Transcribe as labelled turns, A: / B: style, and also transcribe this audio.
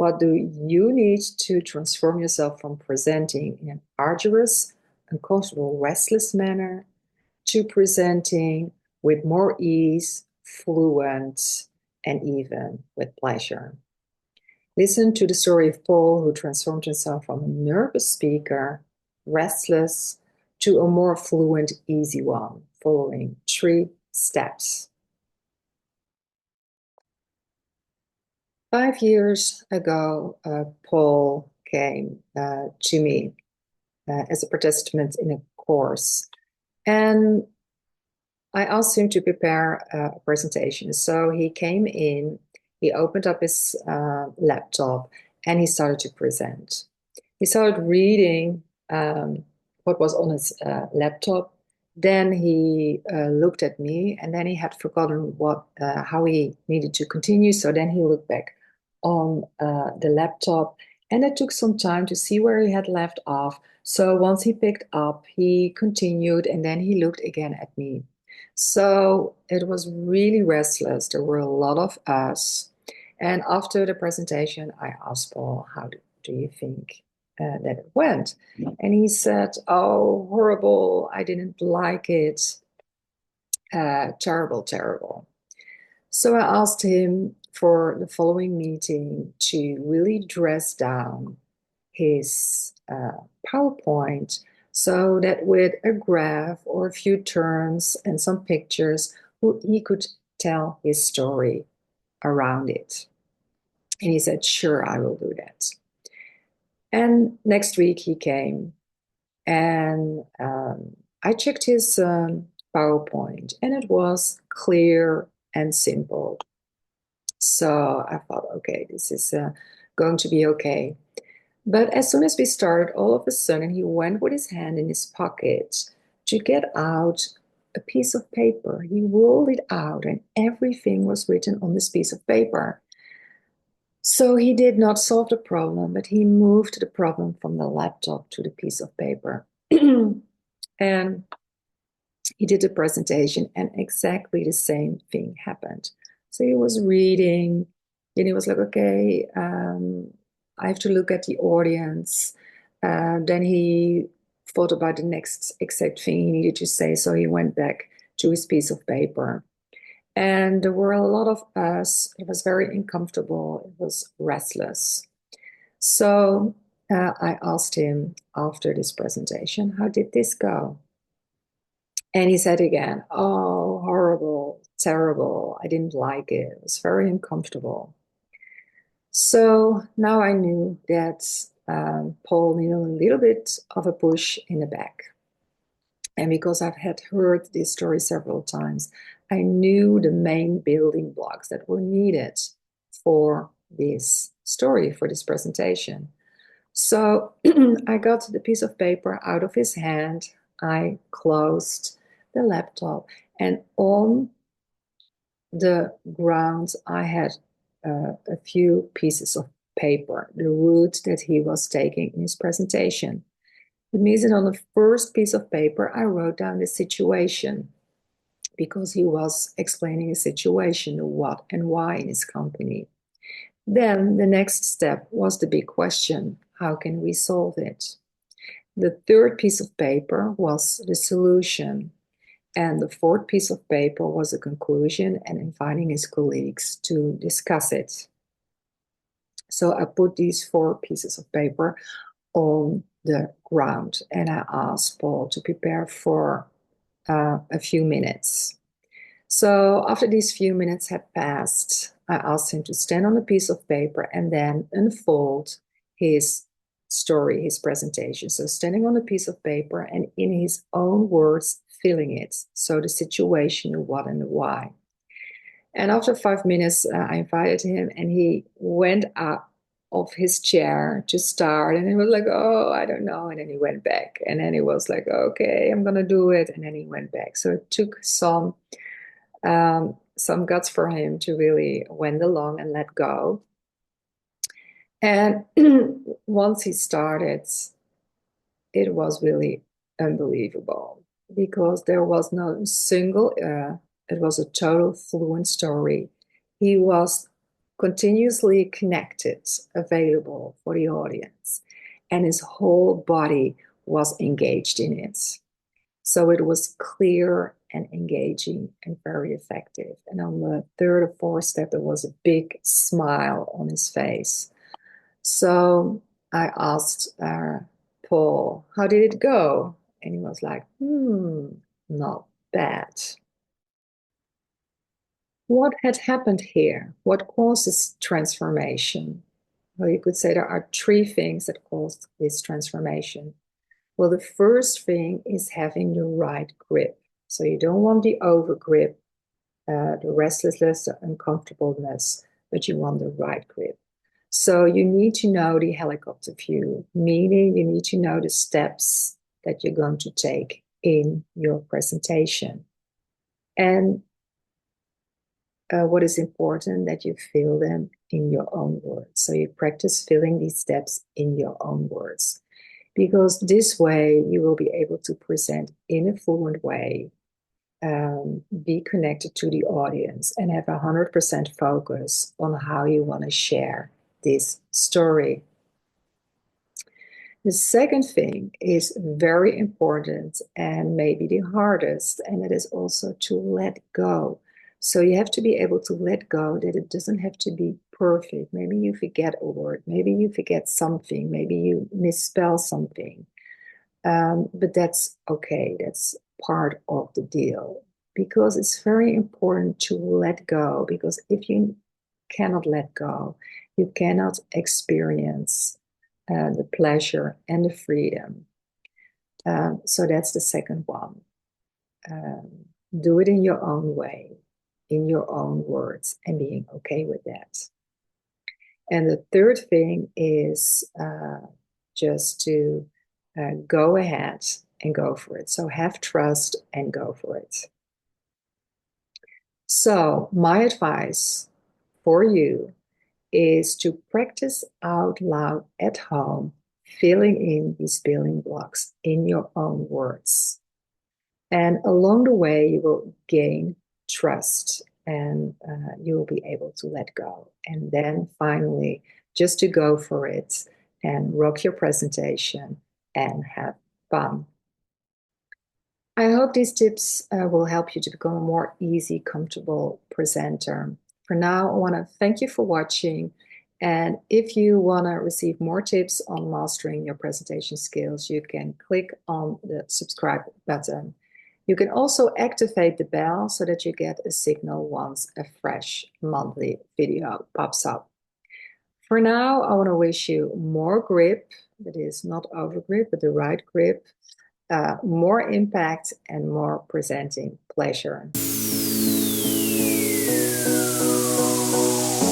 A: What do you need to transform yourself from presenting in an arduous, uncomfortable, restless manner to presenting with more ease, fluent, and even with pleasure? Listen to the story of Paul, who transformed himself from a nervous speaker, restless, to a more fluent, easy one, following 3 steps. 5 years ago, Paul came to me as a participant in a course, and I asked him to prepare a presentation. So he came in, he opened up his laptop, and he started to present. He started reading what was on his laptop. Then he looked at me, and then he had forgotten how he needed to continue. So then he looked back on the laptop, and it took some time to see where he had left off. So once he picked up, he continued, and then he looked again at me. So it was really restless. There were a lot of us. And after the presentation, I asked Paul, how do you think that it went? And he said, oh, horrible. I didn't like it. Terrible, terrible. So I asked him for the following meeting to really dress down his PowerPoint so that with a graph or a few terms and some pictures, he could tell his story around it. And he said, sure, I will do that. And next week he came, and I checked his PowerPoint, and it was clear and simple. So I thought, okay, this is going to be okay. But as soon as we started, all of a sudden, he went with his hand in his pocket to get out a piece of paper. He rolled it out, and everything was written on this piece of paper. So he did not solve the problem, but he moved the problem from the laptop to the piece of paper. And he did the presentation, and exactly the same thing happened. So he was reading, and he was like, okay, I have to look at the audience. Then he thought about the next exact thing he needed to say. So he went back to his piece of paper. And there were a lot of us. It was very uncomfortable. It was restless. So I asked him after this presentation, how did this go? And he said again, oh, horrible, terrible. I didn't like it. It was very uncomfortable. So now I knew that Paul needed a little bit of a push in the back. And because I've had heard this story several times, I knew the main building blocks that were needed for this story, for this presentation. So I got the piece of paper out of his hand. I closed the laptop, and on the ground, I had a few pieces of paper, the route that he was taking in his presentation. It means that on the first piece of paper, I wrote down the situation because he was explaining a situation, the what and why in his company. Then the next step was the big question, how can we solve it? The third piece of paper was the solution. And the fourth piece of paper was a conclusion and inviting his colleagues to discuss it. So I put these 4 pieces of paper on the ground, and I asked Paul to prepare for a few minutes. So after these few minutes had passed, I asked him to stand on a piece of paper and then unfold his story, his presentation. So standing on a piece of paper and in his own words, filling it. So the situation, the what and the why. And after 5 minutes, I invited him, and he went up of his chair to start, and he was like, oh, I don't know. And then he went back, and then he was like, okay, I'm gonna do it. And then he went back. So it took some guts for him to really wend along and let go. And once he started, it was really unbelievable because there was not a single it was a total fluent story. He was continuously connected, available for the audience, and his whole body was engaged in it. So it was clear and engaging and very effective. And on the third or fourth step, there was a big smile on his face. So I asked Paul, how did it go? And he was like, not bad. What had happened here? What causes transformation? Well, you could say there are three things that cause this transformation. Well, the first thing is having the right grip. So you don't want the over grip, the restlessness, the uncomfortableness, but you want the right grip. So you need to know the helicopter view, meaning you need to know the steps that you're going to take in your presentation. And what is important that you feel them in your own words. So you practice filling these steps in your own words, because this way you will be able to present in a fluent way, be connected to the audience, and have 100% focus on how you want to share this story. The second thing is very important and maybe the hardest, and it is also to let go. So you have to be able to let go, that it doesn't have to be perfect. Maybe you forget a word, maybe you forget something, maybe you misspell something. But that's okay, that's part of the deal. Because it's very important to let go, because if you cannot let go, you cannot experience the pleasure and the freedom. So that's the second one. Do it in your own way, in your own words, and being okay with that. And the third thing is just to go ahead and go for it. So have trust and go for it. So my advice for you is to practice out loud at home, filling in these building blocks in your own words. And along the way, you will gain trust and you will be able to let go. And then finally, just to go for it and rock your presentation and have fun. I hope these tips will help you to become a more easy, comfortable presenter. For now, I want to thank you for watching. And if you want to receive more tips on mastering your presentation skills, you can click on the subscribe button. You can also activate the bell so that you get a signal once a fresh monthly video pops up. For now, I want to wish you more grip, that is not over grip, but the right grip, more impact, and more presenting pleasure.